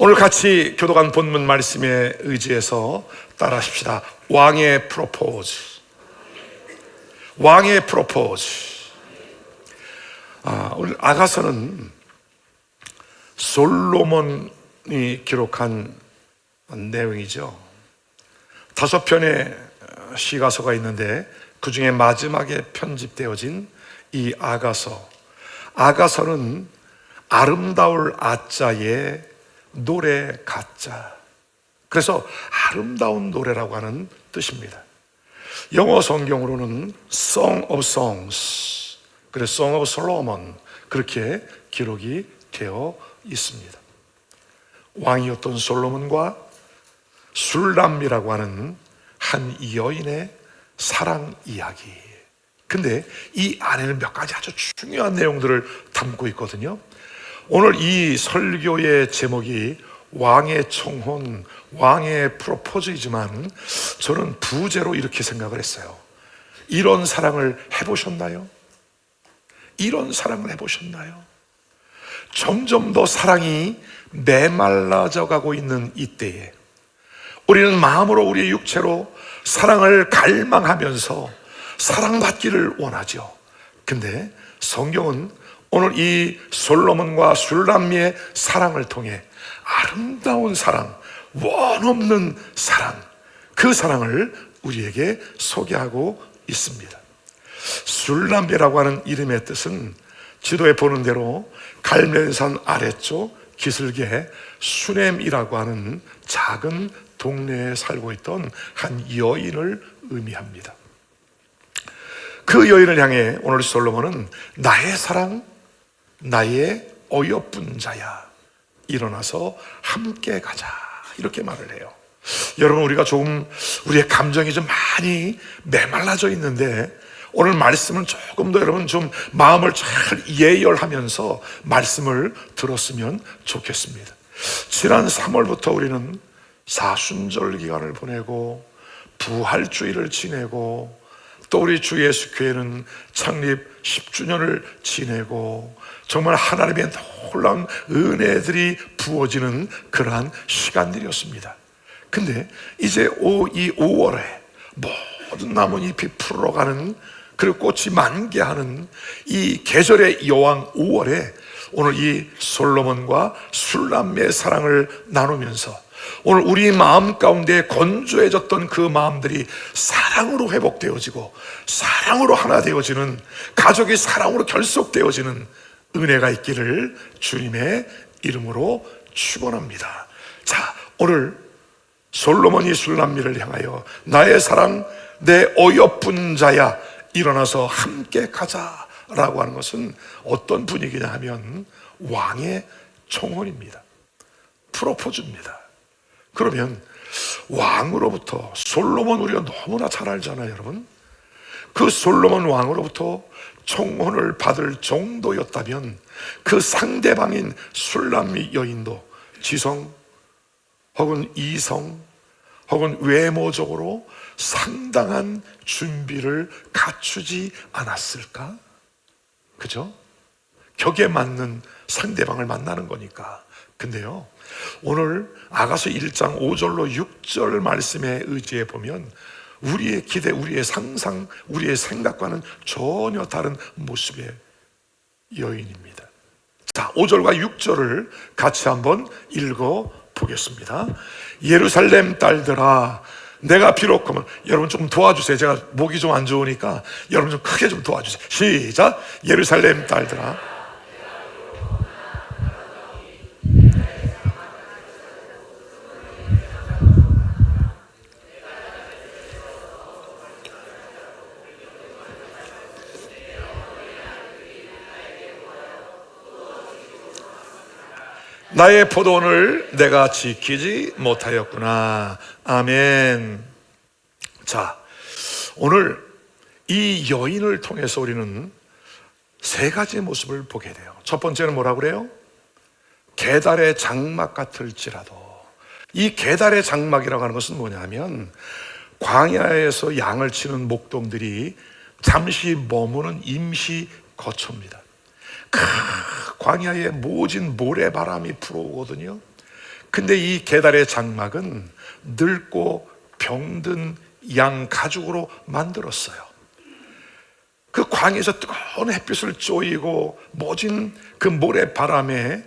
오늘 같이 교도관 본문 말씀에 의지해서 따라하십시다. 왕의 프로포즈. 왕의 프로포즈. 오늘 아가서는 솔로몬이 기록한 내용이죠. 5편의 시가서가 있는데 그 중에 마지막에 편집되어진 이 아가서는 아름다울 아자에 노래 가자. 그래서 아름다운 노래라고 하는 뜻입니다. 영어 성경으로는 Song of Songs, 그래서 Song of Solomon 그렇게 기록이 되어 있습니다. 왕이었던 솔로몬과 술람이라고 하는 한 여인의 사랑 이야기. 근데 이 안에는 몇 가지 아주 중요한 내용들을 담고 있거든요. 오늘 이 설교의 제목이 왕의 청혼, 왕의 프로포즈이지만 저는 부제로 이렇게 생각을 했어요. 이런 사랑을 해보셨나요? 이런 사랑을 해보셨나요? 점점 더 사랑이 메말라져 가고 있는 이때에 우리는 마음으로 우리의 육체로 사랑을 갈망하면서 사랑받기를 원하죠. 근데 성경은 오늘 이 솔로몬과 술람미의 사랑을 통해 아름다운 사랑, 원 없는 사랑, 그 사랑을 우리에게 소개하고 있습니다. 술람미라고 하는 이름의 뜻은 지도에 보는 대로 갈멜산 아래쪽 기슭에 수넴이라고 하는 작은 동네에 살고 있던 한 여인을 의미합니다. 그 여인을 향해 오늘 솔로몬은 나의 사랑, 나의 어여쁜 자야, 일어나서 함께 가자, 이렇게 말을 해요. 여러분, 우리가 조금 우리의 감정이 좀 많이 메말라져 있는데 오늘 말씀은 조금 더 여러분 좀 마음을 잘 예열하면서 말씀을 들었으면 좋겠습니다. 지난 3월부터 우리는 사순절 기간을 보내고 부활주일을 지내고 또 우리 주 예수 교회는 창립 10주년을 지내고 정말 하나님의 놀라운 은혜들이 부어지는 그러한 시간들이었습니다. 근데 이제 이 5월에 모든 나뭇잎이 풀어가는, 그리고 꽃이 만개하는 이 계절의 여왕 5월에 오늘 이 솔로몬과 술람미의 사랑을 나누면서 오늘 우리 마음 가운데 건조해졌던 그 마음들이 사랑으로 회복되어지고 사랑으로 하나 되어지는, 가족이 사랑으로 결속되어지는 은혜가 있기를 주님의 이름으로 축원합니다. 자, 오늘 솔로몬이 술람미를 향하여 나의 사랑, 내 어여쁜 자야, 일어나서 함께 가자라고 하는 것은 어떤 분위기냐 하면 왕의 청혼입니다. 프로포즈입니다. 그러면 왕으로부터, 솔로몬 우리가 너무나 잘 알잖아요, 여러분. 그 솔로몬 왕으로부터 청혼을 받을 정도였다면 그 상대방인 술람미 여인도 지성 혹은 이성 혹은 외모적으로 상당한 준비를 갖추지 않았을까? 그죠? 격에 맞는 상대방을 만나는 거니까. 근데요, 오늘 아가서 1장 5절로 6절 말씀에 의지해 보면 우리의 기대, 우리의 상상, 우리의 생각과는 전혀 다른 모습의 여인입니다. 자, 5절과 6절을 같이 한번 읽어 보겠습니다. 예루살렘 딸들아, 내가 비록 하면, 여러분 좀 도와주세요. 제가 목이 좀 안 좋으니까 여러분 좀 크게 좀 도와주세요. 시작. 예루살렘 딸들아, 나의 포도원을 내가 지키지 못하였구나. 아멘. 자, 오늘 이 여인을 통해서 우리는 세 가지 모습을 보게 돼요. 첫 번째는 뭐라고 그래요? 계달의 장막 같을지라도. 이 계달의 장막이라고 하는 것은 뭐냐면 광야에서 양을 치는 목동들이 잠시 머무는 임시 거처입니다. 광야에 모진 모래바람이 불어오거든요. 근데 이 계달의 장막은 늙고 병든 양 가죽으로 만들었어요. 그 광에서 뜨거운 햇빛을 쬐이고 모진 그 모래 바람에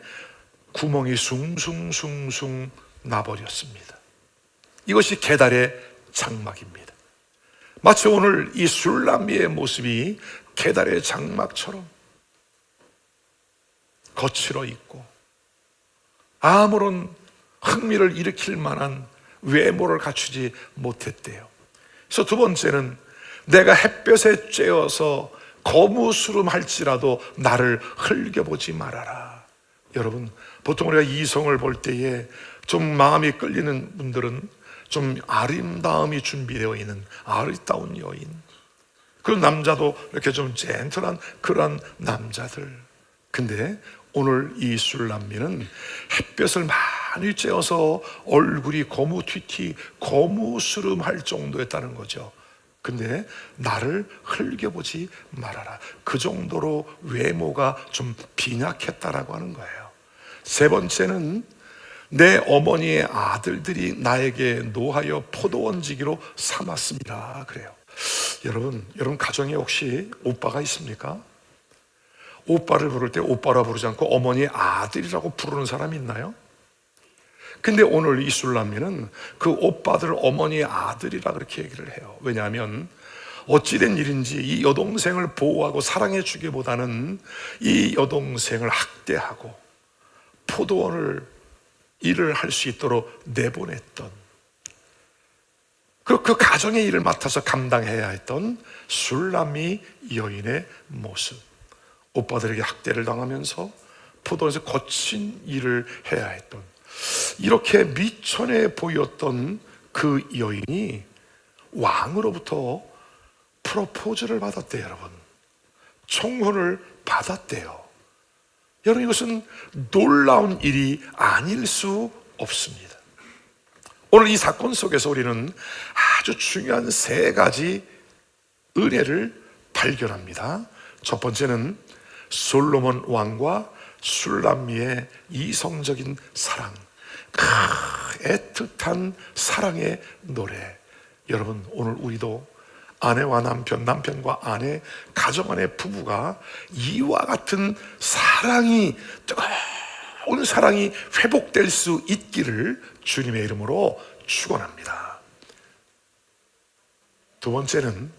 구멍이 숭숭숭숭 나버렸습니다. 이것이 계달의 장막입니다. 마치 오늘 이 술람미의 모습이 계달의 장막처럼 거칠어 있고 아무런 흥미를 일으킬 만한 외모를 갖추지 못했대요. 그래서 두 번째는 내가 햇볕에 쬐어서 거무스름할지라도 나를 흘겨보지 말아라. 여러분, 보통 우리가 이성을 볼 때에 좀 마음이 끌리는 분들은 좀 아름다움이 준비되어 있는 아리따운 여인, 그런 남자도 이렇게 좀 젠틀한 그런 남자들. 근데 오늘 이 술람미는 햇볕을 많이 쬐어서 얼굴이 거무튀튀 거무스름할 정도였다는 거죠. 근데 나를 흘겨보지 말아라. 그 정도로 외모가 좀 빈약했다라고 하는 거예요. 세 번째는 내 어머니의 아들들이 나에게 노하여 포도원지기로 삼았습니다. 그래요. 여러분 가정에 혹시 오빠가 있습니까? 오빠를 부를 때 오빠라 부르지 않고 어머니의 아들이라고 부르는 사람이 있나요? 근데 오늘 이 술람미는 그 오빠들 어머니의 아들이라 그렇게 얘기를 해요. 왜냐하면 어찌된 일인지 이 여동생을 보호하고 사랑해 주기보다는 이 여동생을 학대하고 포도원을 일을 할 수 있도록 내보냈던, 그 가정의 일을 맡아서 감당해야 했던 술람미 여인의 모습. 오빠들에게 학대를 당하면서 포도원에서 거친 일을 해야 했던, 이렇게 미천해 보였던 그 여인이 왕으로부터 프로포즈를 받았대요. 여러분, 청혼을 받았대요. 여러분, 이것은 놀라운 일이 아닐 수 없습니다. 오늘 이 사건 속에서 우리는 아주 중요한 세 가지 은혜를 발견합니다. 첫 번째는 솔로몬 왕과 술람미의 이성적인 사랑, 애틋한 사랑의 노래. 여러분, 오늘 우리도 아내와 남편, 남편과 아내, 가정 안의 부부가 이와 같은 사랑이, 뜨거운 사랑이 회복될 수 있기를 주님의 이름으로 축원합니다. 두 번째는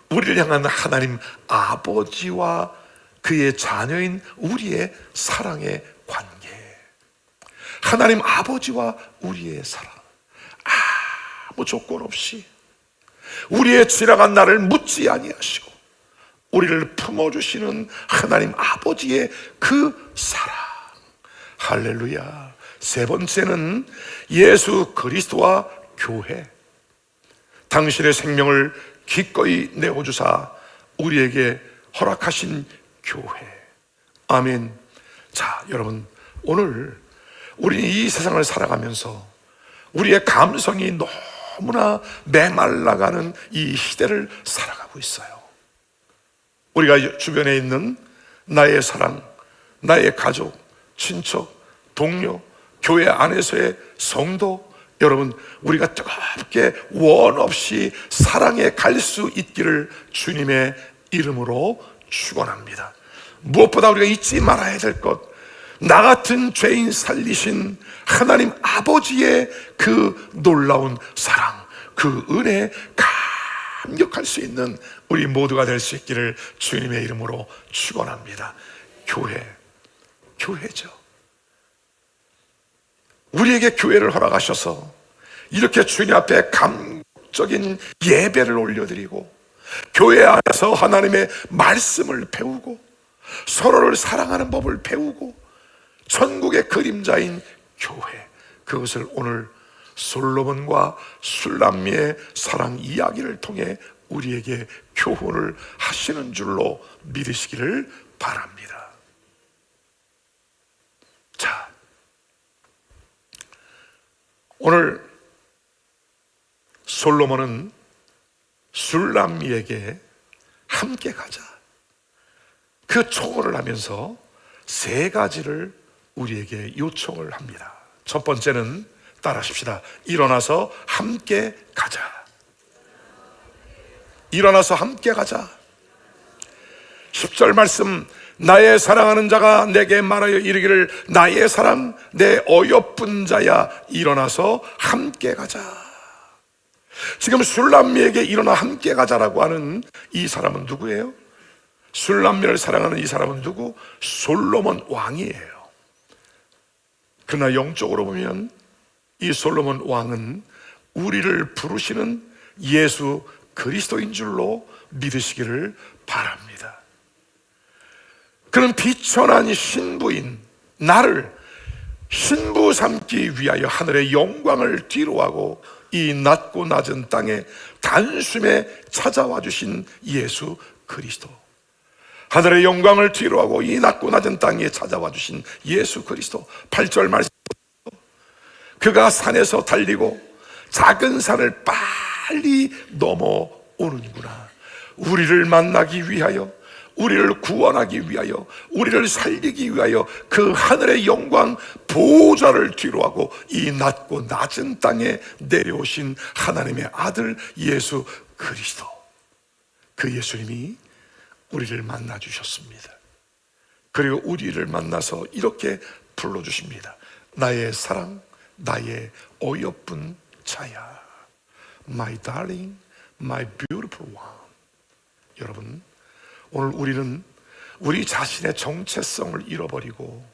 우리를 향한 하나님 아버지와 그의 자녀인 우리의 사랑의 관계. 하나님 아버지와 우리의 사랑, 아무 조건 없이 우리의 지나간 날을 묻지 아니하시고 우리를 품어주시는 하나님 아버지의 그 사랑. 할렐루야. 세 번째는 예수 그리스도와 교회. 당신의 생명을 기꺼이 내어주사 우리에게 허락하신 교회. 아멘. 자, 여러분, 오늘 우리 이 세상을 살아가면서 우리의 감성이 너무나 메말라가는 이 시대를 살아가고 있어요. 우리가 주변에 있는 나의 사랑, 나의 가족, 친척, 동료, 교회 안에서의 성도, 여러분, 우리가 뜨겁게 원 없이 사랑에 갈 수 있기를 주님의 이름으로 축원합니다. 무엇보다 우리가 잊지 말아야 될 것, 나 같은 죄인 살리신 하나님 아버지의 그 놀라운 사랑, 그 은혜에 감격할 수 있는 우리 모두가 될 수 있기를 주님의 이름으로 축원합니다. 교회죠. 우리에게 교회를 허락하셔서 이렇게 주님 앞에 감격적인 예배를 올려드리고 교회 안에서 하나님의 말씀을 배우고 서로를 사랑하는 법을 배우고 천국의 그림자인 교회, 그것을 오늘 솔로몬과 술람미의 사랑 이야기를 통해 우리에게 교훈을 하시는 줄로 믿으시기를 바랍니다. 자, 오늘 솔로몬은 술람미에게 함께 가자, 그 초월을 하면서 세 가지를 우리에게 요청을 합니다. 첫 번째는 따라하십시다. 일어나서 함께 가자. 일어나서 함께 가자. 10절 말씀, 나의 사랑하는 자가 내게 말하여 이르기를 나의 사랑 내 어여쁜 자야 일어나서 함께 가자. 지금 술람미에게 일어나 함께 가자라고 하는 이 사람은 누구예요? 술람미를 사랑하는 이 사람은 누구? 솔로몬 왕이에요. 그러나 영적으로 보면 이 솔로몬 왕은 우리를 부르시는 예수 그리스도인 줄로 믿으시기를 바랍니다. 그는 비천한 신부인 나를 신부 삼기 위하여 하늘의 영광을 뒤로하고 이 낮고 낮은 땅에 단숨에 찾아와 주신 예수 그리스도. 하늘의 영광을 뒤로하고 이 낮고 낮은 땅에 찾아와 주신 예수 그리스도. 8절 말씀, 그가 산에서 달리고 작은 산을 빨리 넘어오는구나. 우리를 만나기 위하여, 우리를 구원하기 위하여, 우리를 살리기 위하여 그 하늘의 영광 보좌를 뒤로하고 이 낮고 낮은 땅에 내려오신 하나님의 아들 예수 그리스도. 그 예수님이 우리를 만나 주셨습니다. 그리고 우리를 만나서 이렇게 불러주십니다. 나의 사랑, 나의 어여쁜 자야. My darling, my beautiful one. 여러분, 오늘 우리는 우리 자신의 정체성을 잃어버리고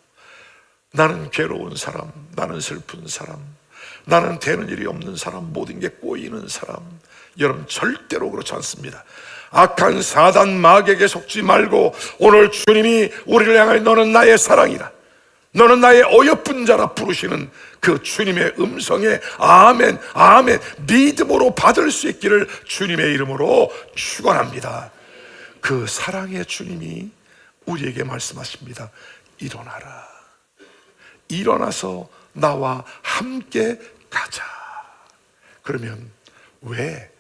나는 괴로운 사람, 나는 슬픈 사람, 나는 되는 일이 없는 사람, 모든 게 꼬이는 사람. 여러분, 절대로 그렇지 않습니다. 악한 사단 마귀에게 속지 말고 오늘 주님이 우리를 향하여 너는 나의 사랑이다, 너는 나의 어여쁜 자라 부르시는 그 주님의 음성에 아멘, 아멘 믿음으로 받을 수 있기를 주님의 이름으로 축원합니다. 그 사랑의 주님이 우리에게 말씀하십니다. 일어나라. 일어나서 나와 함께 가자. 그러면 왜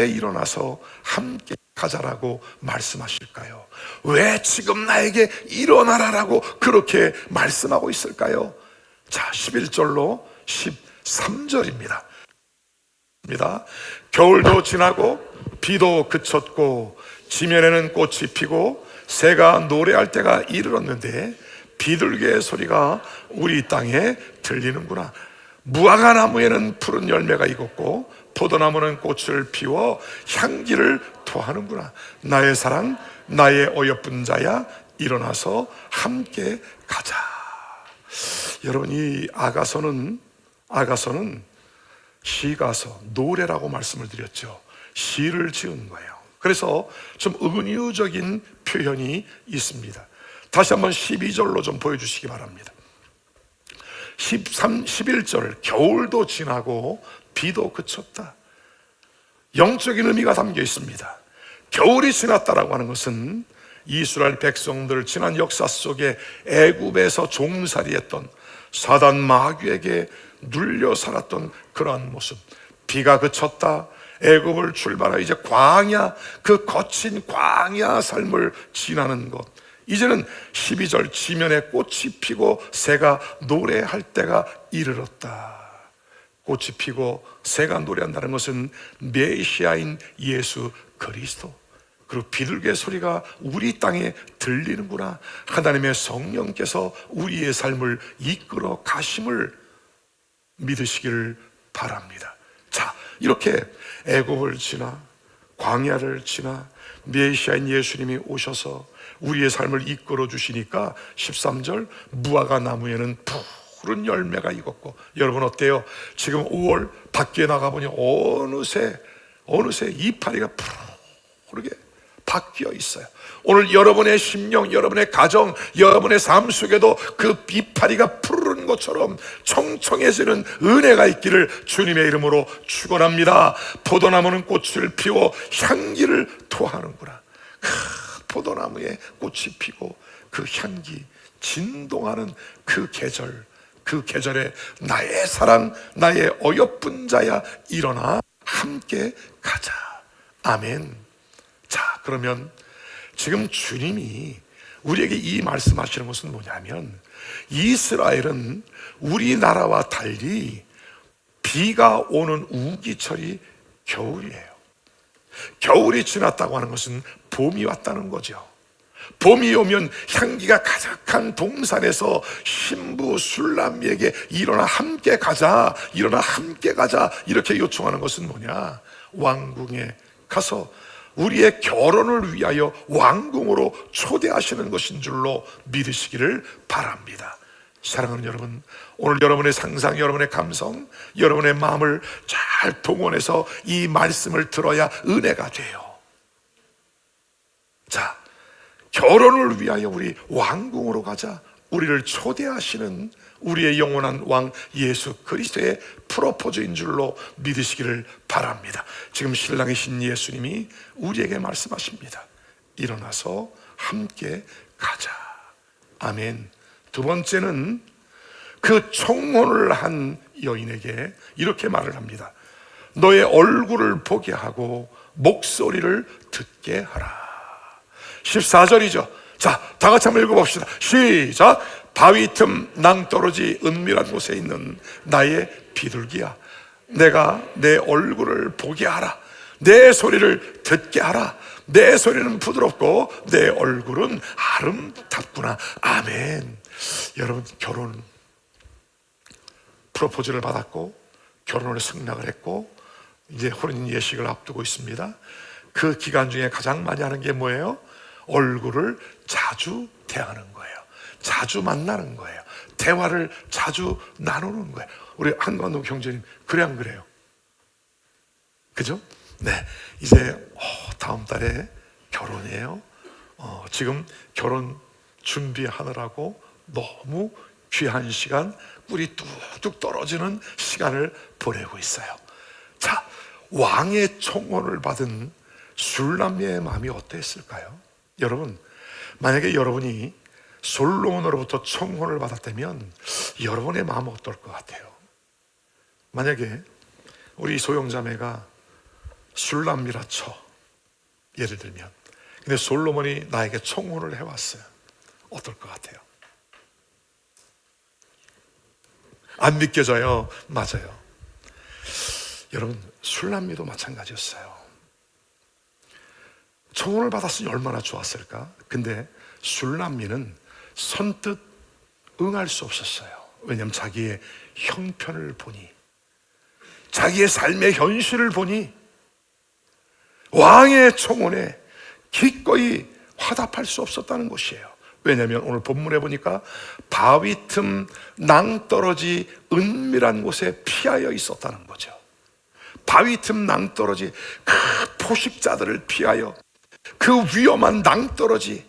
일어나서 함께 가자라고 말씀하실까요? 왜 지금 나에게 일어나라라고 그렇게 말씀하고 있을까요? 자, 11절로 13절입니다. 겨울도 지나고 비도 그쳤고 지면에는 꽃이 피고 새가 노래할 때가 이르렀는데 비둘기의 소리가 우리 땅에 들리는구나. 무화과 나무에는 푸른 열매가 익었고 포도나무는 꽃을 피워 향기를 토하는구나. 나의 사랑, 나의 어여쁜 자야, 일어나서 함께 가자. 여러분, 이 아가서는 시가서, 노래라고 말씀을 드렸죠. 시를 지은 거예요. 그래서 좀 은유적인 표현이 있습니다. 다시 한번 12절로 좀 보여주시기 바랍니다. 11절, 겨울도 지나고 비도 그쳤다. 영적인 의미가 담겨 있습니다. 겨울이 지났다라고 하는 것은 이스라엘 백성들 지난 역사 속에 애굽에서 종살이했던 사단 마귀에게 눌려 살았던 그러한 모습. 비가 그쳤다. 애굽을 출발하여 이제 광야, 그 거친 광야 삶을 지나는 것. 이제는 12절, 지면에 꽃이 피고 새가 노래할 때가 이르렀다. 꽃이 피고 새가 노래한다는 것은 메시아인 예수 그리스도, 그리고 비둘기의 소리가 우리 땅에 들리는구나. 하나님의 성령께서 우리의 삶을 이끌어 가심을 믿으시기를 바랍니다. 자, 이렇게 애굽을 지나 광야를 지나 메시아인 예수님이 오셔서 우리의 삶을 이끌어 주시니까 13절, 무화과 나무에는 푸른 열매가 익었고. 여러분 어때요? 지금 5월 밖에 나가보니 어느새 이파리가 푸르게 바뀌어 있어요. 오늘 여러분의 심령, 여러분의 가정, 여러분의 삶 속에도 그 이파리가 푸르른 것처럼 청청해지는 은혜가 있기를 주님의 이름으로 축원합니다. 포도나무는 꽃을 피워 향기를 토하는구나. 포도나무에 꽃이 피고 그 향기, 진동하는 그 계절, 그 계절에 나의 사랑, 나의 어여쁜 자야, 일어나 함께 가자. 아멘. 자, 그러면 지금 주님이 우리에게 이 말씀하시는 것은 뭐냐면 이스라엘은 우리나라와 달리 비가 오는 우기철이 겨울이에요. 겨울이 지났다고 하는 것은 봄이 왔다는 거죠. 봄이 오면 향기가 가득한 동산에서 신부 술람미에게 일어나 함께 가자, 일어나 함께 가자, 이렇게 요청하는 것은 뭐냐? 왕궁에 가서 우리의 결혼을 위하여 왕궁으로 초대하시는 것인 줄로 믿으시기를 바랍니다. 사랑하는 여러분, 오늘 여러분의 상상, 여러분의 감성, 여러분의 마음을 잘 동원해서 이 말씀을 들어야 은혜가 돼요. 자, 결혼을 위하여 우리 왕궁으로 가자. 우리를 초대하시는 우리의 영원한 왕 예수 그리스도의 프로포즈인 줄로 믿으시기를 바랍니다. 지금 신랑이신 예수님이 우리에게 말씀하십니다. 일어나서 함께 가자. 아멘. 두 번째는 그 청혼을 한 여인에게 이렇게 말을 합니다. 너의 얼굴을 보게 하고 목소리를 듣게 하라. 14절이죠. 자, 다 같이 한번 읽어봅시다. 시작. 바위 틈 낭떠러지 은밀한 곳에 있는 나의 비둘기야, 내가 내 얼굴을 보게 하라. 내 소리를 듣게 하라. 내 소리는 부드럽고 내 얼굴은 아름답구나. 아멘. 여러분, 결혼 프로포즈를 받았고 결혼을 승낙을 했고 이제 혼인 예식을 앞두고 있습니다. 그 기간 중에 가장 많이 하는 게 뭐예요? 얼굴을 자주 대하는 거예요. 자주 만나는 거예요. 대화를 자주 나누는 거예요. 우리 한관동 형제님, 그래 안 그래요? 그죠? 네, 이제 다음 달에 결혼이에요. 지금 결혼 준비하느라고 너무 귀한 시간, 꿀이 뚝뚝 떨어지는 시간을 보내고 있어요. 자, 왕의 청혼을 받은 술람미의 마음이 어땠을까요? 여러분, 만약에 여러분이 솔로몬으로부터 청혼을 받았다면 여러분의 마음은 어떨 것 같아요? 만약에 우리 소영자매가 술람미라 쳐, 예를 들면, 근데 솔로몬이 나에게 청혼을 해왔어요. 어떨 것 같아요? 안 믿겨져요? 맞아요. 여러분, 술람미도 마찬가지였어요. 청혼을 받았으니 얼마나 좋았을까? 근데 술람미는 선뜻 응할 수 없었어요. 왜냐하면 자기의 형편을 보니, 자기의 삶의 현실을 보니 왕의 청혼에 기꺼이 화답할 수 없었다는 것이에요. 왜냐하면 오늘 본문에 보니까 바위 틈 낭떠러지 은밀한 곳에 피하여 있었다는 거죠. 바위 틈 낭떠러지, 그 포식자들을 피하여, 그 위험한 낭떠러지,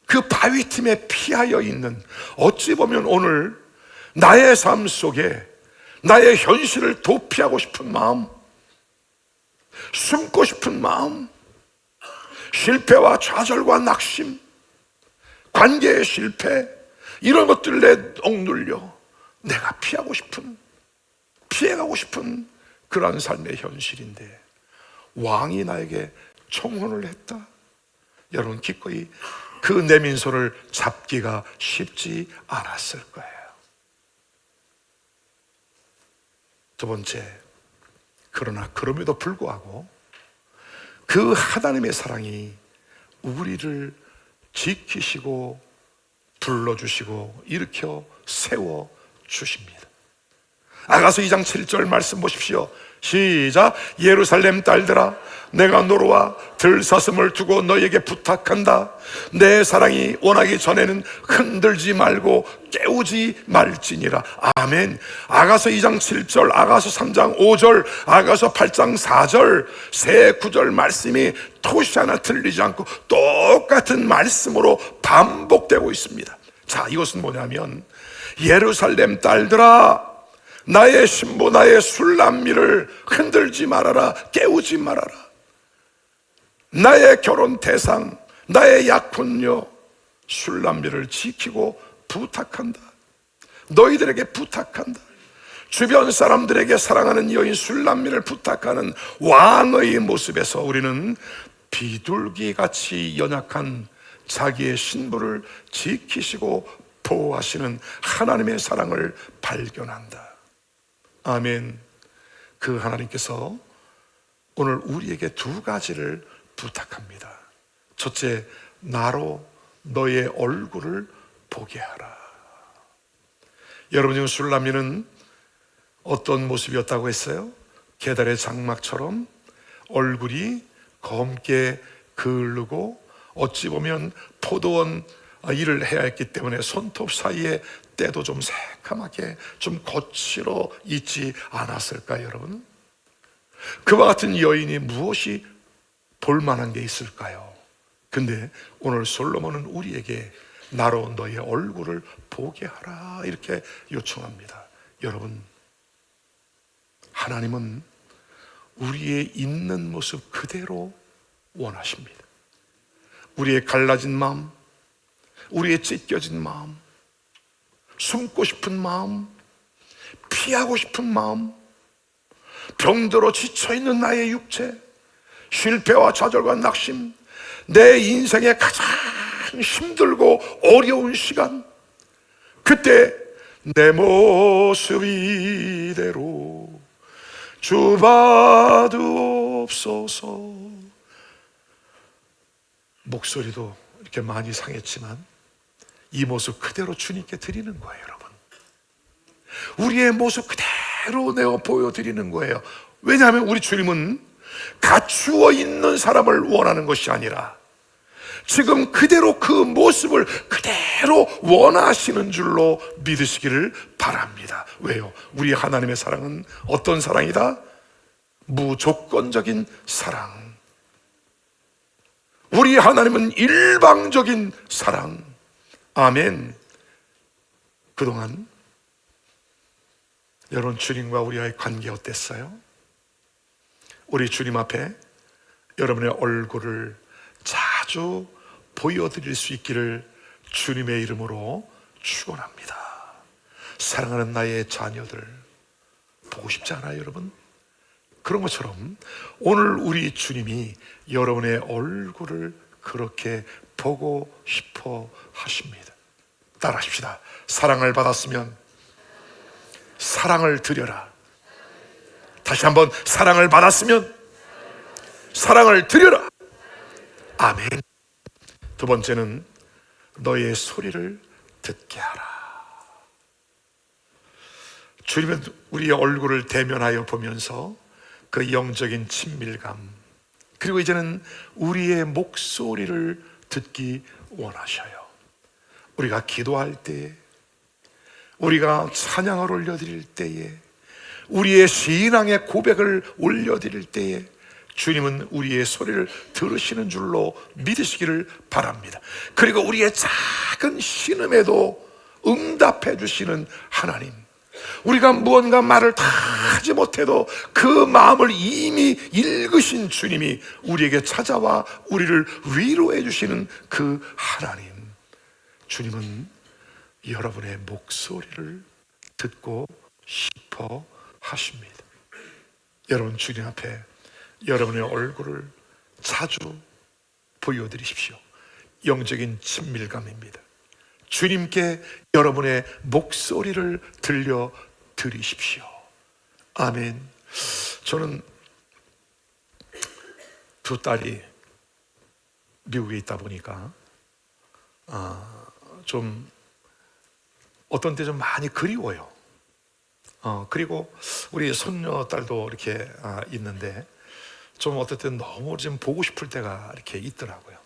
그 바위 틈에 피하여 있는, 어찌 보면 오늘 나의 삶 속에 나의 현실을 도피하고 싶은 마음, 숨고 싶은 마음, 실패와 좌절과 낙심, 관계의 실패, 이런 것들에 억눌려 내가 피하고 싶은, 피해가고 싶은 그런 삶의 현실인데 왕이 나에게 청혼을 했다. 여러분, 기꺼이 그 내민소를 잡기가 쉽지 않았을 거예요. 두 번째, 그러나 그럼에도 불구하고 그 하나님의 사랑이 우리를 지키시고 불러주시고 일으켜 세워주십니다. 아가서 2장 7절 말씀 보십시오. 시작. 예루살렘 딸들아, 내가 노루와 들사슴을 두고 너에게 부탁한다. 내 사랑이 원하기 전에는 흔들지 말고 깨우지 말지니라. 아멘. 아가서 2장 7절, 아가서 3장 5절, 아가서 8장 4절 세 구절 말씀이 토시 하나 틀리지 않고 똑같은 말씀으로 반복되고 있습니다. 자, 이것은 뭐냐면, 예루살렘 딸들아, 나의 신부, 나의 술람미를 흔들지 말아라, 깨우지 말아라. 나의 결혼 대상, 나의 약혼녀 술람미를 지키고 부탁한다. 너희들에게 부탁한다. 주변 사람들에게 사랑하는 여인 술람미를 부탁하는 왕의 모습에서 우리는 비둘기같이 연약한 자기의 신부를 지키시고 보호하시는 하나님의 사랑을 발견한다. 아멘. 그 하나님께서 오늘 우리에게 두 가지를 부탁합니다. 첫째, 나로 너의 얼굴을 보게 하라. 여러분 중 술람미는 어떤 모습이었다고 했어요? 계달의 장막처럼 얼굴이 검게 그을르고 어찌 보면 포도원 일을 해야 했기 때문에 손톱 사이에 때도 좀 새카맣게 좀 거칠어 있지 않았을까요, 여러분? 그와 같은 여인이 무엇이 볼만한 게 있을까요? 근데 오늘 솔로몬은 우리에게 나로 너의 얼굴을 보게 하라 이렇게 요청합니다. 여러분, 하나님은 우리의 있는 모습 그대로 원하십니다. 우리의 갈라진 마음, 우리의 찢겨진 마음, 숨고 싶은 마음, 피하고 싶은 마음, 병들어 지쳐있는 나의 육체, 실패와 좌절과 낙심, 내 인생의 가장 힘들고 어려운 시간, 그때 내 모습 이대로 주봐두옵소서. 목소리도 이렇게 많이 상했지만 이 모습 그대로 주님께 드리는 거예요, 여러분. 우리의 모습 그대로 내어 보여드리는 거예요. 왜냐하면 우리 주님은 갖추어 있는 사람을 원하는 것이 아니라 지금 그대로 그 모습을 그대로 원하시는 줄로 믿으시기를 바랍니다. 왜요? 우리 하나님의 사랑은 어떤 사랑이다? 무조건적인 사랑. 우리 하나님은 일방적인 사랑. 아멘. 그동안 여러분 주님과 우리와의 관계 어땠어요? 우리 주님 앞에 여러분의 얼굴을 자주 보여드릴 수 있기를 주님의 이름으로 축원합니다. 사랑하는 나의 자녀들 보고 싶지 않아요, 여러분? 그런 것처럼 오늘 우리 주님이 여러분의 얼굴을 그렇게 보고 싶어 하십니다. 따라하십시다. 사랑을 받았으면 사랑을 드려라. 다시 한번, 사랑을 받았으면 사랑을 드려라. 아멘. 두 번째는 너의 소리를 듣게 하라. 주님은 우리의 얼굴을 대면하여 보면서 그 영적인 친밀감, 그리고 이제는 우리의 목소리를 듣기 원하셔요. 우리가 기도할 때에, 우리가 찬양을 올려드릴 때에, 우리의 신앙의 고백을 올려드릴 때에 주님은 우리의 소리를 들으시는 줄로 믿으시기를 바랍니다. 그리고 우리의 작은 신음에도 응답해 주시는 하나님, 우리가 무언가 말을 다 하지 못해도 그 마음을 이미 읽으신 주님이 우리에게 찾아와 우리를 위로해 주시는 그 하나님, 주님은 여러분의 목소리를 듣고 싶어 하십니다. 여러분 주님 앞에 여러분의 얼굴을 자주 보여드리십시오. 영적인 친밀감입니다. 주님께 여러분의 목소리를 들려드리십시오. 아멘. 저는 두 딸이 미국에 있다 보니까 좀 어떤 때 좀 많이 그리워요. 그리고 우리 손녀 딸도 이렇게 있는데 좀 어떨 때는 너무 좀 보고 싶을 때가 이렇게 있더라고요.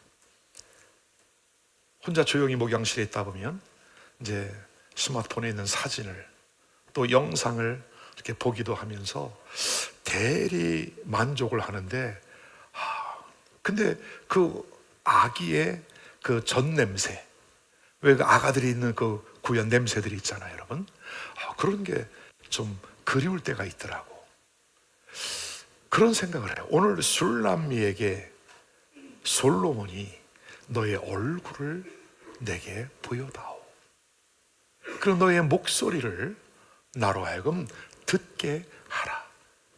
혼자 조용히 목욕실에 있다 보면 이제 스마트폰에 있는 사진을 또 영상을 이렇게 보기도 하면서 대리 만족을 하는데, 근데 그 아기의 그 전 냄새, 왜 그 아가들이 있는 그 구연 냄새들이 있잖아요, 여러분. 그런 게 좀 그리울 때가 있더라고. 그런 생각을 해요. 오늘 술람미에게 솔로몬이 너의 얼굴을 내게 보여다오. 그럼 너의 목소리를 나로 하여금 듣게 하라.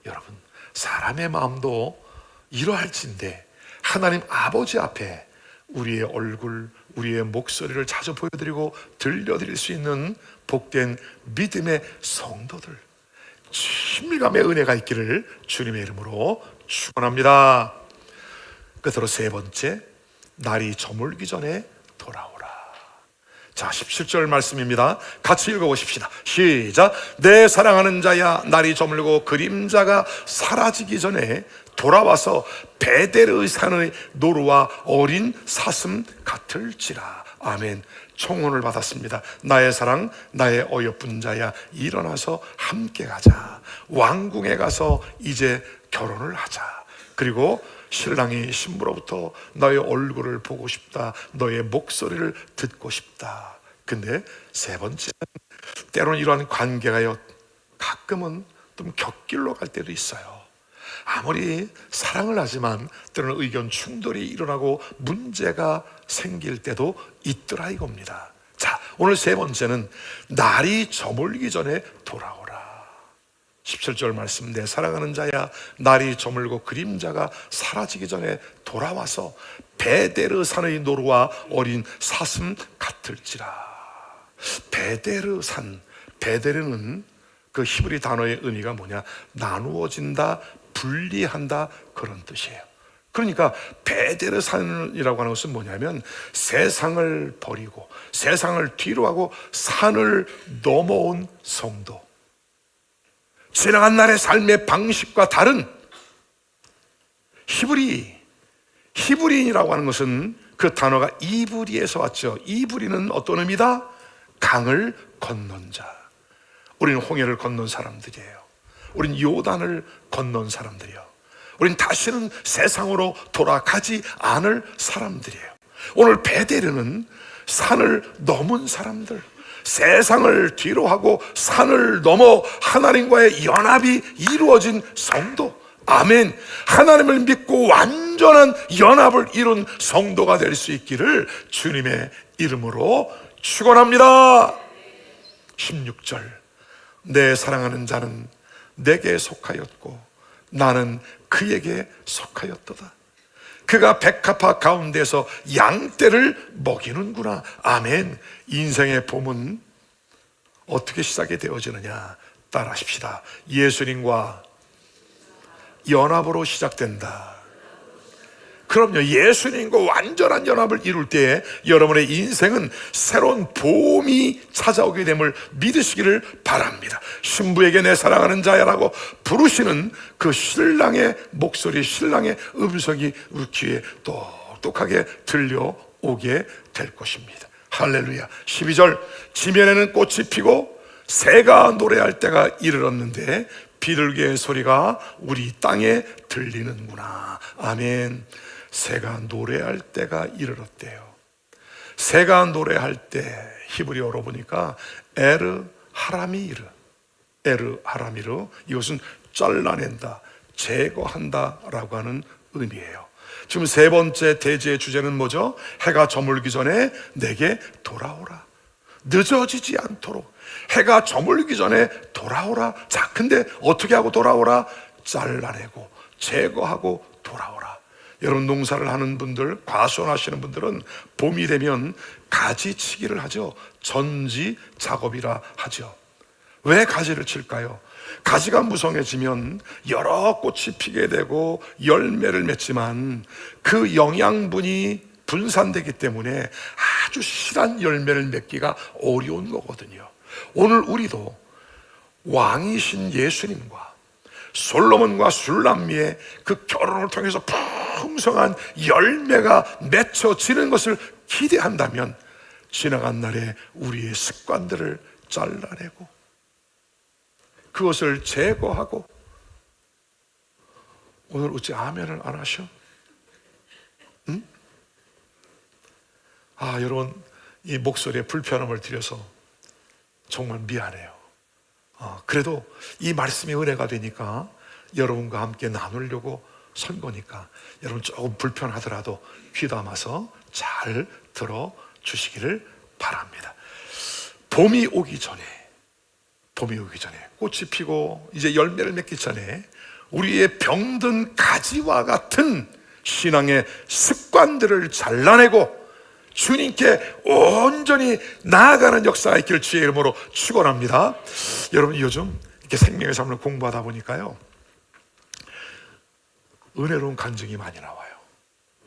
여러분, 사람의 마음도 이러할진데 하나님 아버지 앞에 우리의 얼굴 우리의 목소리를 자주 보여드리고 들려드릴 수 있는 복된 믿음의 성도들, 친밀감의 은혜가 있기를 주님의 이름으로 축원합니다. 끝으로 세 번째, 날이 저물기 전에 돌아오라. 자, 17절 말씀입니다. 같이 읽어보십시다. 시작. 내 사랑하는 자야, 날이 저물고 그림자가 사라지기 전에 돌아와서 베델의 산의 노루와 어린 사슴 같을지라. 아멘. 청혼을 받았습니다. 나의 사랑, 나의 어여쁜 자야, 일어나서 함께 가자. 왕궁에 가서 이제 결혼을 하자. 그리고 신랑이 신부로부터 너의 얼굴을 보고 싶다, 너의 목소리를 듣고 싶다. 근데 세 번째는, 때로는 이러한 관계가요, 가끔은 좀 곁길로 갈 때도 있어요. 아무리 사랑을 하지만 때로는 의견 충돌이 일어나고 문제가 생길 때도 있더라 이겁니다. 자, 오늘 세 번째는 날이 저물기 전에 돌아오라. 17절 말씀, 내 사랑하는 자야, 날이 저물고 그림자가 사라지기 전에 돌아와서 베데르 산의 노루와 어린 사슴 같을지라. 베데르 산, 베데르는 그 히브리 단어의 의미가 뭐냐? 나누어진다, 분리한다, 그런 뜻이에요. 그러니까 베데르 산이라고 하는 것은 뭐냐면 세상을 버리고 세상을 뒤로 하고 산을 넘어온 성도, 지나간 날의 삶의 방식과 다른 히브리인이라고 하는 것은 그 단어가 이브리에서 왔죠. 이브리는 어떤 의미다? 강을 건넌 자. 우리는 홍해를 건넌 사람들이에요. 우린 요단을 건넌 사람들이에요. 우린 다시는 세상으로 돌아가지 않을 사람들이에요. 오늘 베데르는 산을 넘은 사람들, 세상을 뒤로 하고 산을 넘어 하나님과의 연합이 이루어진 성도, 아멘. 하나님을 믿고 완전한 연합을 이룬 성도가 될 수 있기를 주님의 이름으로 축원합니다. 16절, 내 사랑하는 자는 내게 속하였고 나는 그에게 속하였도다. 그가 백합화 가운데서 양떼를 먹이는구나. 아멘. 인생의 봄은 어떻게 시작이 되어지느냐? 따라하십시다. 예수님과 연합으로 시작된다. 그럼요, 예수님과 완전한 연합을 이룰 때에 여러분의 인생은 새로운 봄이 찾아오게 됨을 믿으시기를 바랍니다. 신부에게 내 사랑하는 자야라고 부르시는 그 신랑의 목소리, 신랑의 음성이 우리 귀에 똑똑하게 들려오게 될 것입니다. 할렐루야. 12절, 지면에는 꽃이 피고 새가 노래할 때가 이르렀는데 비둘기의 소리가 우리 땅에 들리는구나. 아멘. 새가 노래할 때가 이르렀대요. 새가 노래할 때 히브리어로 보니까 에르 하라미르, 이것은 잘라낸다, 제거한다 라고 하는 의미예요. 지금 세 번째 대지의 주제는 뭐죠? 해가 저물기 전에 내게 돌아오라. 늦어지지 않도록 해가 저물기 전에 돌아오라. 자, 근데 어떻게 하고 돌아오라? 잘라내고 제거하고 돌아오라. 여러분, 농사를 하는 분들, 과수원하시는 분들은 봄이 되면 가지치기를 하죠. 전지 작업이라 하죠. 왜 가지를 칠까요? 가지가 무성해지면 여러 꽃이 피게 되고 열매를 맺지만 그 영양분이 분산되기 때문에 아주 실한 열매를 맺기가 어려운 거거든요. 오늘 우리도 왕이신 예수님과 솔로몬과 술람미의 그 결혼을 통해서 풍성한 열매가 맺혀지는 것을 기대한다면 지나간 날에 우리의 습관들을 잘라내고 그것을 제거하고, 오늘 어찌 아멘을 안 하셔? 응? 아, 여러분, 이 목소리에 불편함을 드려서 정말 미안해요. 그래도 이 말씀이 은혜가 되니까 여러분과 함께 나누려고 선 거니까 여러분 조금 불편하더라도 귀담아서 잘 들어주시기를 바랍니다. 봄이 오기 전에 꽃이 피고 이제 열매를 맺기 전에 우리의 병든 가지와 같은 신앙의 습관들을 잘라내고 주님께 온전히 나아가는 역사가 있기를 주의 이름으로 축원합니다. 여러분, 요즘 이렇게 생명의 삶을 공부하다 보니까요, 은혜로운 간증이 많이 나와요.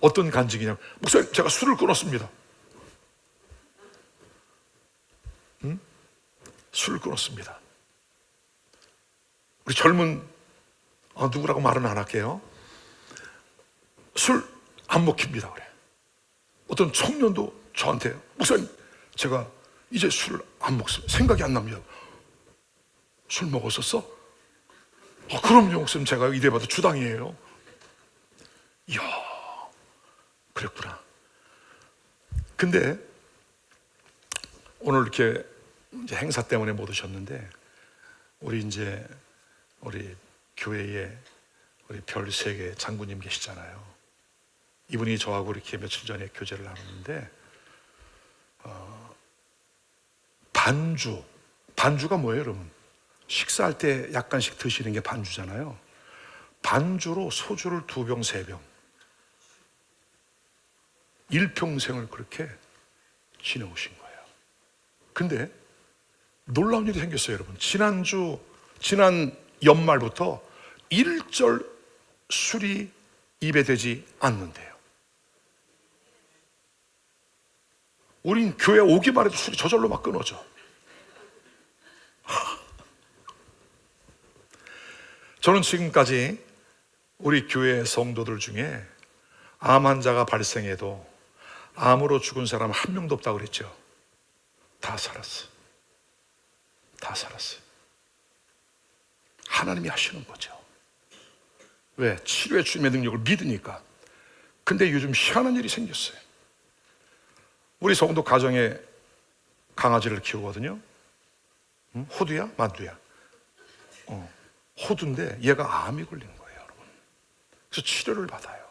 어떤 간증이냐면, 목사님, 제가 술을 끊었습니다. 술을 끊었습니다. 우리 젊은, 누구라고 말은 안 할게요. 술 안 먹힙니다. 그래. 어떤 청년도 저한테, 목사님, 제가 이제 술을 안 먹습니다. 생각이 안 납니다. 술 먹었었어? 그럼요, 목사님. 제가 이래봐도 주당이에요. 이야, 그랬구나. 근데 오늘 이렇게 이제 행사 때문에 못 오셨는데, 우리 교회에 우리 별세계 장군님 계시잖아요. 이분이 저하고 이렇게 며칠 전에 교제를 나눴는데, 반주가 뭐예요, 여러분? 식사할 때 약간씩 드시는 게 반주잖아요. 반주로 소주를 2병, 3병, 일평생을 그렇게 지내오신 거예요. 근데 놀라운 일이 생겼어요, 여러분. 지난 연말부터 일절 술이 입에 대지 않는데요. 우린 교회 오기만 해도 술이 저절로 막 끊어져. 저는 지금까지 우리 교회 성도들 중에 암 환자가 발생해도 암으로 죽은 사람 한 명도 없다고 그랬죠. 다 살았어. 다 살았어요. 하나님이 하시는 거죠. 왜? 치료의 주님의 능력을 믿으니까. 근데 요즘 희한한 일이 생겼어요. 우리 성도 가정에 강아지를 키우거든요. 호두야? 만두야? 호두인데 얘가 암이 걸린 거예요, 여러분. 그래서 치료를 받아요.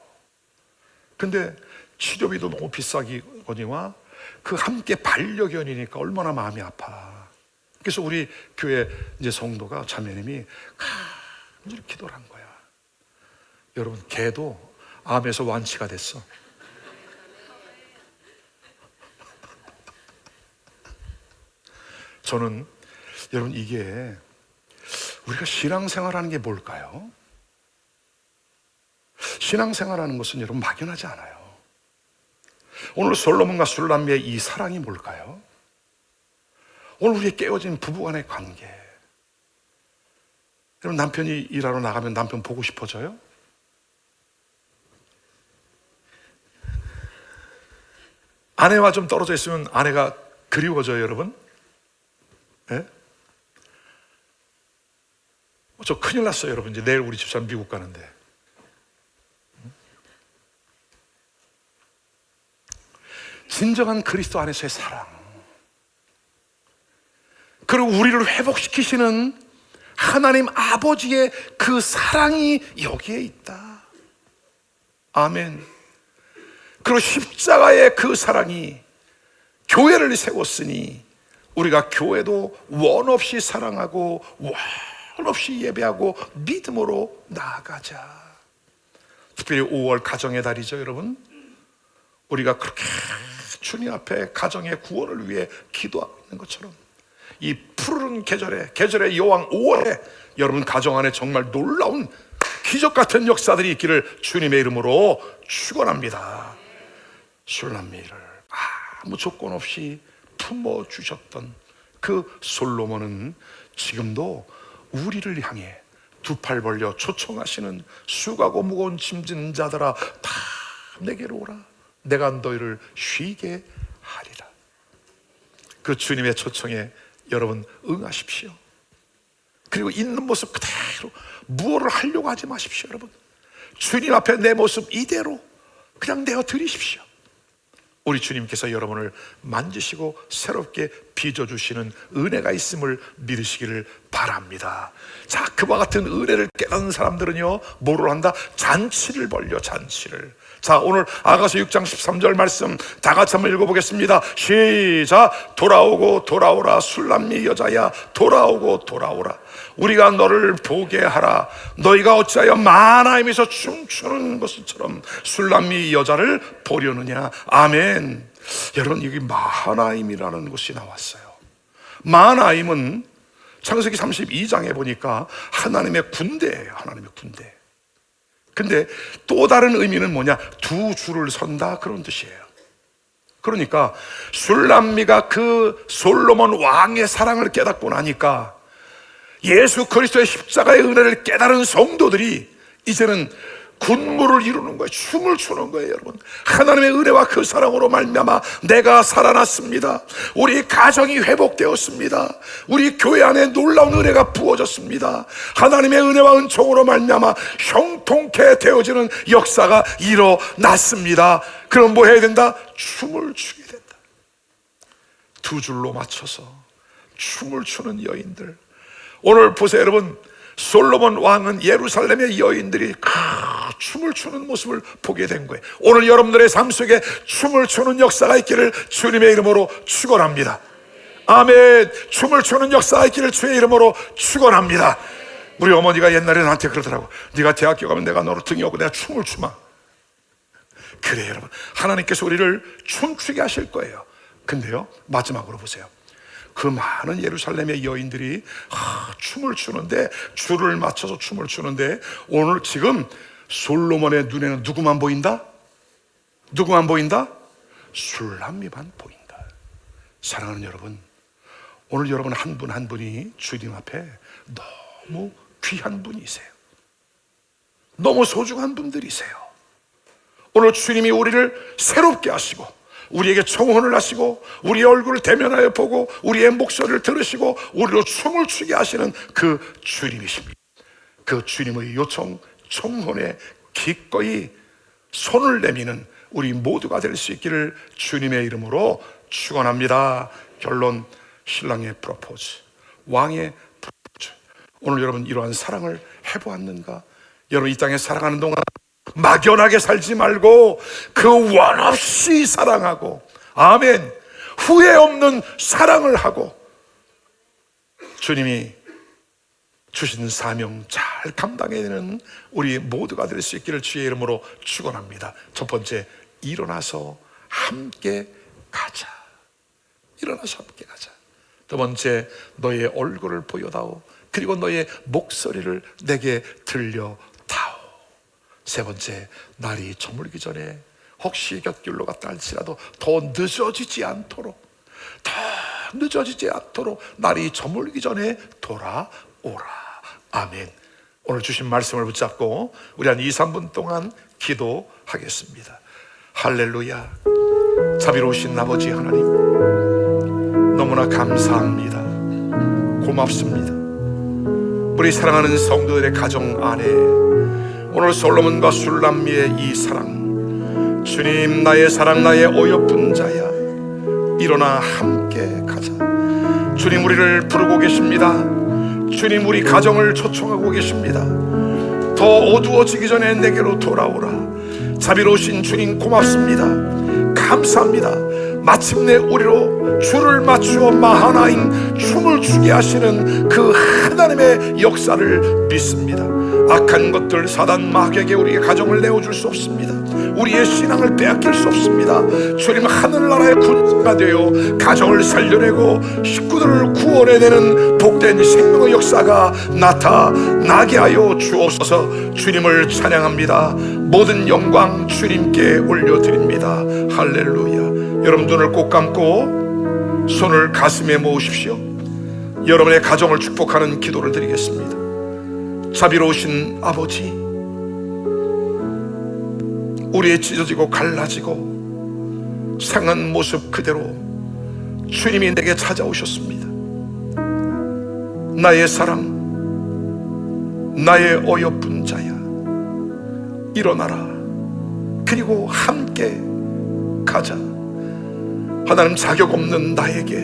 근데 치료비도 너무 비싸거니와 그 함께 반려견이니까 얼마나 마음이 아파. 그래서 우리 교회 이제 성도가, 자매님이 간절히 기도를 한 거야. 여러분, 개도 암에서 완치가 됐어. 저는 여러분, 이게 우리가 신앙생활하는 게 뭘까요? 신앙생활하는 것은 여러분 막연하지 않아요. 오늘 솔로몬과 술람미의 이 사랑이 뭘까요? 오늘 우리의 깨어진 부부간의 관계. 여러분, 남편이 일하러 나가면 남편 보고 싶어져요? 아내와 좀 떨어져 있으면 아내가 그리워져요, 여러분? 네? 저 큰일 났어요, 여러분. 이제 내일 우리 집사람 미국 가는데. 진정한 그리스도 안에서의 사랑, 그리고 우리를 회복시키시는 하나님 아버지의 그 사랑이 여기에 있다. 아멘. 그리고 십자가의 그 사랑이 교회를 세웠으니 우리가 교회도 원 없이 사랑하고 원 없이 예배하고 믿음으로 나아가자. 특별히 5월 가정의 달이죠, 여러분. 우리가 그렇게 주님 앞에 가정의 구원을 위해 기도하고 있는 것처럼 이 푸르른 계절의 여왕 5월에 여러분 가정 안에 정말 놀라운 기적 같은 역사들이 있기를 주님의 이름으로 축원합니다. 술람미를 아무 조건 없이 품어주셨던 그 솔로몬은 지금도 우리를 향해 두 팔 벌려 초청하시는 수고하고 무거운 짐진 자들아, 다 내게로 오라. 내가 너희를 쉬게 하리라. 그 주님의 초청에 여러분 응하십시오. 그리고 있는 모습 그대로 무엇을 하려고 하지 마십시오, 여러분. 주님 앞에 내 모습 이대로 그냥 내어 드리십시오. 우리 주님께서 여러분을 만지시고 새롭게 빚어주시는 은혜가 있음을 믿으시기를 바랍니다. 자, 그와 같은 은혜를 깨닫는 사람들은요, 뭐를 한다? 잔치를 벌려, 잔치를. 자, 오늘 아가서 6장 13절 말씀 다 같이 한번 읽어보겠습니다. 시작. 돌아오고 돌아오라 술람미 여자야, 돌아오고 돌아오라. 우리가 너를 보게 하라. 너희가 어찌하여 마나임에서 춤추는 것처럼 술람미 여자를 보려느냐. 아멘. 여러분, 여기 마하나임이라는 곳이 나왔어요. 마하나임은 창세기 32장에 보니까 하나님의 군대예요. 하나님의 군대. 근데 또 다른 의미는 뭐냐? 두 줄을 선다, 그런 뜻이에요. 그러니까 술람미가 그 솔로몬 왕의 사랑을 깨닫고 나니까 예수 그리스도의 십자가의 은혜를 깨달은 성도들이 이제는 군무를 이루는 거예요. 춤을 추는 거예요. 여러분, 하나님의 은혜와 그 사랑으로 말미암아 내가 살아났습니다. 우리 가정이 회복되었습니다. 우리 교회 안에 놀라운 은혜가 부어졌습니다. 하나님의 은혜와 은총으로 말미암아 형통케 되어지는 역사가 일어났습니다. 그럼 뭐 해야 된다? 춤을 추게 된다. 두 줄로 맞춰서 춤을 추는 여인들. 오늘 보세요, 여러분. 솔로몬 왕은 예루살렘의 여인들이 춤을 추는 모습을 보게 된 거예요. 오늘 여러분들의 삶 속에 춤을 추는 역사가 있기를 주님의 이름으로 축원합니다. 아멘. 춤을 추는 역사가 있기를 주의 이름으로 축원합니다. 우리 어머니가 옛날에 나한테 그러더라고. 네가 대학교 가면 내가 너를 등에 업고 내가 춤을 추마. 그래요, 여러분. 하나님께서 우리를 춤추게 하실 거예요. 근데요, 마지막으로 보세요. 그 많은 예루살렘의 여인들이 춤을 추는데, 줄을 맞춰서 춤을 추는데, 오늘 지금 솔로몬의 눈에는 누구만 보인다? 누구만 보인다? 술람미만 보인다. 사랑하는 여러분, 오늘 여러분 한 분 한 분이 주님 앞에 너무 귀한 분이세요. 너무 소중한 분들이세요. 오늘 주님이 우리를 새롭게 하시고 우리에게 청혼을 하시고 우리의 얼굴을 대면하여 보고 우리의 목소리를 들으시고 우리로 춤을 추게 하시는 그 주님이십니다. 그 주님의 요청, 청혼에 기꺼이 손을 내미는 우리 모두가 될 수 있기를 주님의 이름으로 축원합니다. 결론, 신랑의 프로포즈, 왕의 프로포즈. 오늘 여러분 이러한 사랑을 해보았는가? 여러분 이 땅에 살아가는 동안 막연하게 살지 말고 그 원 없이 사랑하고, 아멘, 후회 없는 사랑을 하고 주님이 주신 사명 잘 감당해야 되는 우리 모두가 될 수 있기를 주의 이름으로 축원합니다. 첫 번째, 일어나서 함께 가자. 일어나서 함께 가자. 두 번째, 너의 얼굴을 보여다오. 그리고 너의 목소리를 내게 들려다오. 세 번째, 날이 저물기 전에 혹시 곁길로 갔다 할지라도 더 늦어지지 않도록, 날이 저물기 전에 돌아오라. 아멘. 오늘 주신 말씀을 붙잡고 우리 한 2, 3분 동안 기도하겠습니다. 할렐루야. 자비로우신 아버지 하나님, 너무나 감사합니다. 고맙습니다. 우리 사랑하는 성도들의 가정 안에 오늘 솔로몬과 술람미의 이 사랑, 주님, 나의 사랑, 나의 어여쁜 자야, 일어나 함께 가자. 주님, 우리를 부르고 계십니다. 주님, 우리 가정을 초청하고 계십니다. 더 어두워지기 전에 내게로 돌아오라. 자비로우신 주님, 고맙습니다. 감사합니다. 마침내 우리로 줄을 맞추어 마하나임 춤을 추게 하시는 그 하나님의 역사를 믿습니다. 악한 것들, 사단 마귀에게 우리의 가정을 내어줄 수 없습니다. 우리의 신앙을 빼앗길 수 없습니다. 주님, 하늘나라의 군사가 되어 가정을 살려내고 식구들을 구원해내는 복된 생명의 역사가 나타나게 하여 주옵소서. 주님을 찬양합니다. 모든 영광 주님께 올려드립니다. 할렐루야. 여러분 눈을 꼭 감고 손을 가슴에 모으십시오. 여러분의 가정을 축복하는 기도를 드리겠습니다. 자비로우신 아버지, 우리의 찢어지고 갈라지고 상한 모습 그대로 주님이 내게 찾아오셨습니다. 나의 사랑, 나의 어여쁜 자야, 일어나라. 그리고 함께 가자. 하나님, 자격 없는 나에게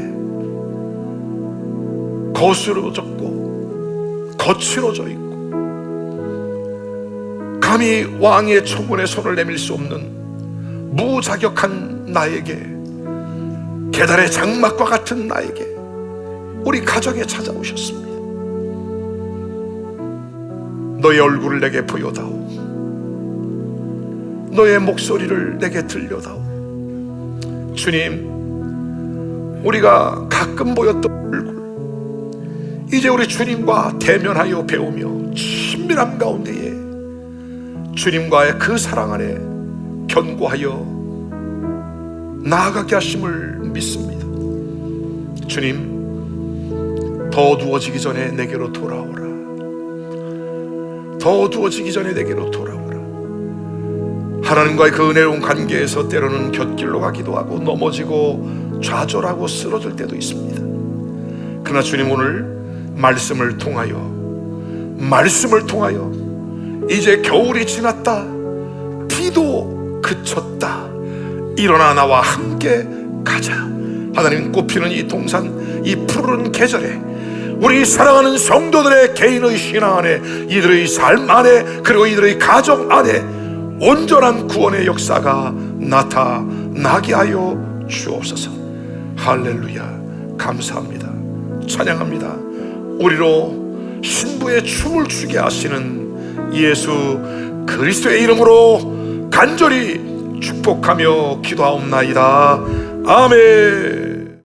거스러졌고 거칠어져 있고 감히 왕의 초문에 손을 내밀 수 없는 무자격한 나에게, 계달의 장막과 같은 나에게 우리 가정에 찾아오셨습니다. 너의 얼굴을 내게 보여다오. 너의 목소리를 내게 들려다오. 주님, 우리가 가끔 보였던 얼굴 이제 우리 주님과 대면하여 배우며 친밀함 가운데에 주님과의 그 사랑 안에 견고하여 나아가게 하심을 믿습니다. 주님, 더 어두워지기 전에 내게로 돌아오라. 더 어두워지기 전에 내게로 돌아오라. 하나님과의 그 은혜로운 관계에서 때로는 곁길로 가기도 하고 넘어지고 좌절하고 쓰러질 때도 있습니다. 그러나 주님, 오늘 말씀을 통하여 이제 겨울이 지났다, 비도 그쳤다, 일어나 나와 함께 가자. 하나님, 꽃피는 이 동산, 이 푸른 계절에 우리 사랑하는 성도들의 개인의 신앙 안에, 이들의 삶 안에, 그리고 이들의 가정 안에 온전한 구원의 역사가 나타나게 하여 주옵소서. 할렐루야. 감사합니다. 찬양합니다. 우리로 신부의 춤을 추게 하시는 예수 그리스도의 이름으로 간절히 축복하며 기도하옵나이다. 아멘.